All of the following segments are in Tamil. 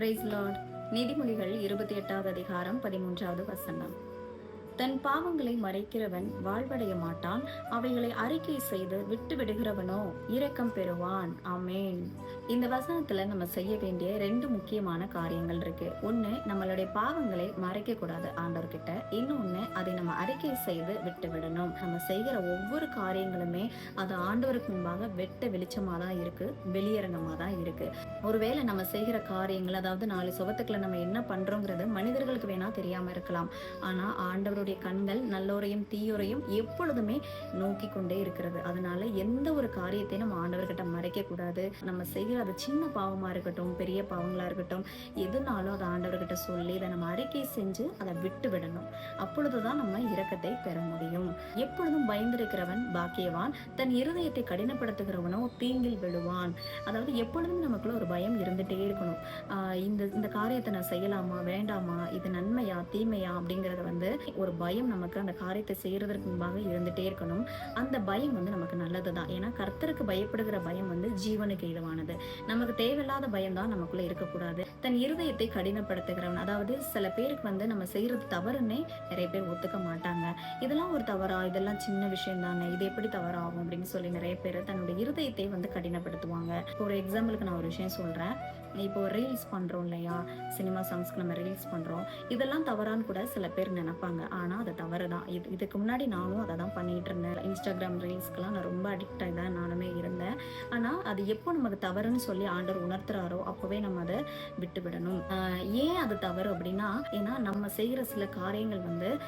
Price Lord. நீதிமொழிகள் 28வது அதிகாரம் 13வது வசனம். தன் பாவங்களை மறைக்கிறவன் வாழ்வடைய மாட்டான், அவைகளை அறிக்கை செய்து விட்டு விடுகிறவனோ இரக்கம் பெறுவான். ஆமேன். இந்த வசனத்துல நம்ம செய்ய வேண்டிய 2 முக்கியமான காரியங்கள் இருக்கு. ஒண்ணு, நம்மளுடைய பாவங்களை மறைக்க கூடாது ஆண்டவர்கிட்ட. இன்னொன்னு, அதை நம்ம அறிக்கை செய்து விட்டு விடணும். நம்ம செய்கிற ஒவ்வொரு காரியங்களுமே அது ஆண்டவருக்கு முன்பாக வெட்ட வெளிச்சமா தான் இருக்கு, வெளியரங்கமா தான் இருக்கு. ஒருவேளை நம்ம செய்கிற காரியங்கள், அதாவது 4 சுவத்துக்களை நம்ம என்ன பண்றோங்கிறது மனிதர்களுக்கு வேணா தெரியாம இருக்கலாம். ஆனா ஆண்டவருடைய கண்கள் நல்லோரையும் தீயோரையும் எப்பொழுதுமே நோக்கி கொண்டே இருக்கிறது. அதனால எந்த ஒரு காரியத்தையும் நம்ம ஆண்டவர்கிட்ட மறைக்க கூடாது. நம்ம செய்கிற அது சின்ன பாவமா இருக்கட்டும், பெரிய பாவங்களா இருக்கட்டும், எதுனாலும் அதை ஆண்டவர்கிட்ட சொல்லி இதை நம்ம அறிக்கை செஞ்சு அதை விட்டு விடணும். அப்பொழுதுதான் நம்ம இரக்கத்தை பெற முடியும். எப்பொழுதும் பயந்திருக்கிறவன் பாக்கியவான், தன் இருதயத்தை கடினப்படுத்துகிறவனோ தீங்கில் விழுவான். அதாவது எப்பொழுதும் நமக்குள்ள ஒரு பயம் இருந்துட்டே இருக்கணும். இந்த காரியத்தை நான் செய்யலாமா வேண்டாமா, இது நன்மையா தீமையா அப்படிங்கறத ஒரு பயம் நமக்கு அந்த காரியத்தை செய்யறதற்கு முன்பாக இருந்துட்டே இருக்கணும். அந்த பயம் நமக்கு நல்லதுதான். ஏன்னா கர்த்தருக்கு பயப்படுகிற பயம் ஜீவனுக்கு ஏதுவானது. நமக்கு தேவையில்லாத பயம் தான் நமக்குள்ள இருக்கக்கூடாது. தன் இருதயத்தை கடினப்படுத்துகிறவன், அதாவது சில பேருக்கு நம்ம செய்யறது தவறுன்னே நிறைய பேர் ஒத்துக்க மாட்டாங்க. இதெல்லாம் ஒரு தவறா, இதெல்லாம் சின்ன விஷயம் தானே, இது எப்படி தவறாகும் அப்படின்னு சொல்லி நிறைய பேர் தன்னுடைய இருதயத்தை கடினப்படுத்துவாங்க. ஒரு எக்ஸாம்பிளுக்கு நான் ஒரு விஷயம் சொல்றேன். இப்போ ரீல்ஸ் பண்றோம் இல்லையா, சினிமா சாங்ஸ்க்கு நம்ம ரீல்ஸ் பண்றோம், இதெல்லாம் தவறான்னு கூட சில பேர் நினைப்பாங்க. ஆனா அது தவறுதான். இதுக்கு முன்னாடி நானும் அதை தான் பண்ணிட்டு இருந்தேன். இன்ஸ்டாகிராம் ரீல்ஸ்க்கெல்லாம் நான் ரொம்ப அடிக்ட் ஆகி தான் நானுமே இருந்தேன். ஆனா அது எப்போ நமக்கு தவறுன்னு சொல்லி ஆண்டவர் உணர்த்துறாரோ அப்பவே நம்ம அதை விட்டு விடணும். ஏன் அது தவறு அப்படின்னா, ஏன்னா நம்ம செய்கிற சில காரியங்கள்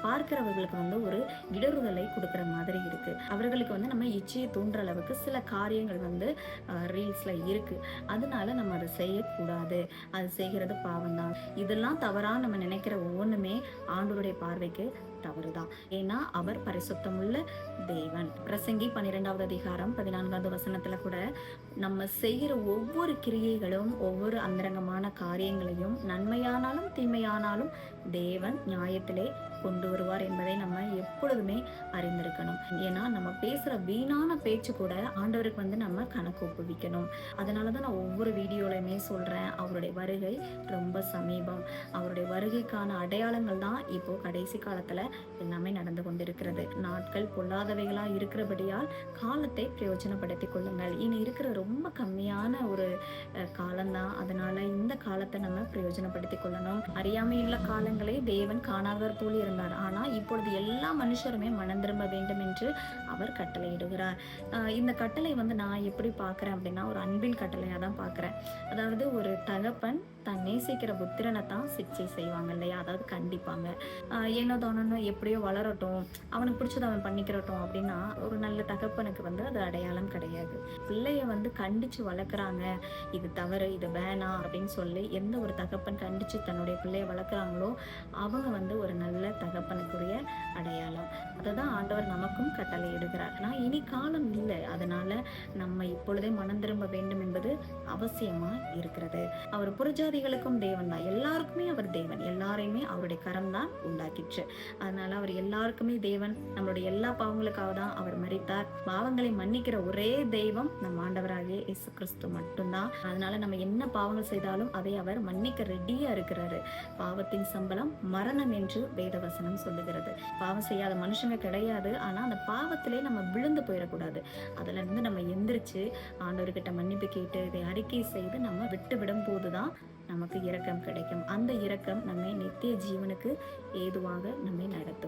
பார்க்கிறவர்களுக்கு ஒரு இடறுதலை கொடுக்குற மாதிரி இருக்கு. அவர்களுக்கு நம்ம இச்சையை தூண்டுற அளவுக்கு சில காரியங்கள் ரீல்ஸ்ல இருக்கு. அதனால நம்ம அதை செய்யக்கூடாது. அது செய்கிறது பாவம் தான். இதெல்லாம் தவறா நம்ம நினைக்கிற ஒவ்வொன்றுமே ஆண்டவருடைய பார்வைக்கு தவறுதான். ஏன்னா அவர் பரிசுத்தமுள்ள தேவன். பிரசங்கி 12வது அதிகாரம் 14வது வசனத்துல கூட நம்ம செய்கிற ஒவ்வொரு கிரியைகளும், ஒவ்வொரு அந்தரங்கமான காரியங்களையும் நன்மையானாலும் தீமையானாலும் தேவன் நியாயத்திலே கொண்டு வருவார் என்பதை நம்ம எப்பொழுதுமே அறிந்திருக்கணும். ஏன்னா நம்ம பேசுற வீணான பேச்சு கூட ஆண்டவருக்கு நம்ம கணக்கு ஒப்புவிக்கணும். அதனாலதான் நான் ஒவ்வொரு வீடியோலையுமே சொல்றேன், அவருடைய வருகை ரொம்ப சமீபம். அவருடைய வருகைக்கான அடையாளங்கள் தான் இப்போ கடைசி காலத்துல எல்லாமே நடந்து கொண்டிருக்கிறது. நாட்கள் பொல்லாதவைகளா இருக்கிறபடியால் காலத்தை பிரயோஜனப்படுத்திக் கொள்ளுங்கள். இனி இருக்கிற ரொம்ப கம்மியான ஒரு காலம்தான். அதனால இந்த காலத்தை நம்ம பிரயோஜனப்படுத்திக் கொள்ளணும். அறியாமையுள்ள காலங்களை தேவன் காணாதவர் போல் இருந்தார். ஆனா இப்பொழுது எல்லா மனுஷருமே மனம் திரும்ப வேண்டும் என்று அவர் கட்டளையிடுகிறார். இந்த கட்டளை நான் எப்படி பார்க்கிறேன் அப்படின்னா, ஒரு அன்பின் கட்டளையா தான் பார்க்கிறேன். அதாவது ஒரு தகப்பன் தான் நேசிக்கிற புத்திரனை தான் சிக்ஷை செய்வாங்க இல்லையா, அதாவது கண்டிப்பாங்க. ஏனோ தானோ எப்படியோ வளரட்டும், அவனுக்கு பிடிச்சதை அவன் பண்ணிக்கிறட்டும் அப்படின்னா ஒரு நல்ல தகப்பனுக்கு அது அடையாளம் கிடையாது. பிள்ளைய கண்டிச்சு வளர்க்குறாங்க, இது தவறு, இது வேணாம் அப்படின்னு சொல்லி எந்த ஒரு தகப்பன் கண்டிச்சு தன்னுடைய பிள்ளைய வளர்க்குறாங்களோ அவங்க ஒரு நல்ல தகப்பனுக்குரிய அடையாளம். அதை தான் ஆண்டவர் நமக்கும் கட்டளை இடுகிறார். ஆனால் இனி காலம் இல்லை, அதனால நம்ம இப்பொழுதே மனம் திரும்ப வேண்டும் என்பது அவசியமா இருக்கிறது. அவர் புறஜாதிகளுக்கும் தேவன் தான், எல்லாருக்குமே அவர் தேவன், எல்லாரையுமே அவருடைய கரம் தான் உண்டாக்கிற்று. அதனால அவர் எல்லாருக்குமே தேவன். நம்மளுடைய எல்லா பாவங்களுக்காக தான் அவர் மரித்தார். பாவங்களை மன்னிக்கிற ஒரே தெய்வம் நம் ஆண்டவராகிய இயேசு கிறிஸ்து மட்டும்தான். அதனால நம்ம என்ன பாவங்கள் செய்தாலும் அதை அவர் மன்னிக்க ரெடியா இருக்கிறாரு. பாவத்தின் சம்பளம் மரணம் என்று வேதவசனம் சொல்லுகிறது. பாவம் செய்யாத மனுஷங்க கிடையாது. ஆனா அந்த பாவத்திலே நம்ம விழுந்து போயிடக்கூடாது. அதுல இருந்து நம்ம எந்திரிச்சு ஆண்டவர்கிட்ட மன்னிப்பு கேட்டு இதை அறிக்கை செய்து நம்ம விட்டு விடும் போதுதான் நமக்கு இரக்கம் கிடைக்கும். அந்த இரக்கம் நம்மை நித்திய ஜீவனுக்கு ஏதுவாக நம்மை நடத்தும்.